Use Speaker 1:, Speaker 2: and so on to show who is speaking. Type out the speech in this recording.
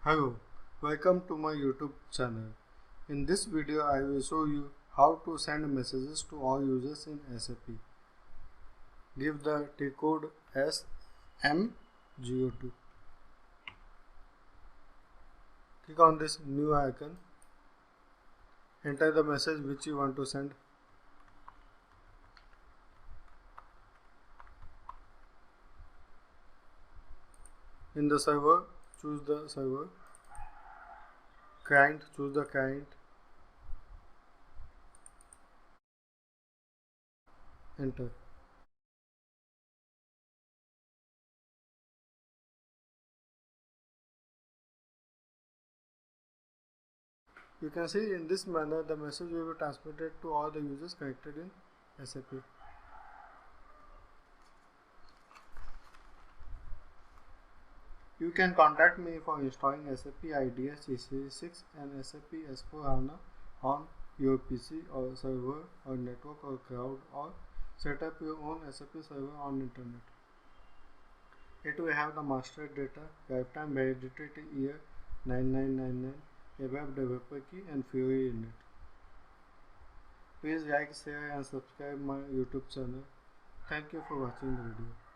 Speaker 1: Hello, welcome to my YouTube channel. In this video, I will show you how to send messages to all users in SAP. Give the T code SM02. Click on this new icon. Enter the message which you want to send. In the server, choose the server. Client, choose the client. Enter. You can see in this manner the message will be transmitted to all the users connected in SAP. You can contact me for installing SAP IDES EC6 and SAP S4HANA on your PC or server or network or cloud, or set up your own SAP server on internet. It will have the master data, lifetime validity year 9999, a web developer key and FIORI in it. Please like, share and subscribe my YouTube channel. Thank you for watching the video.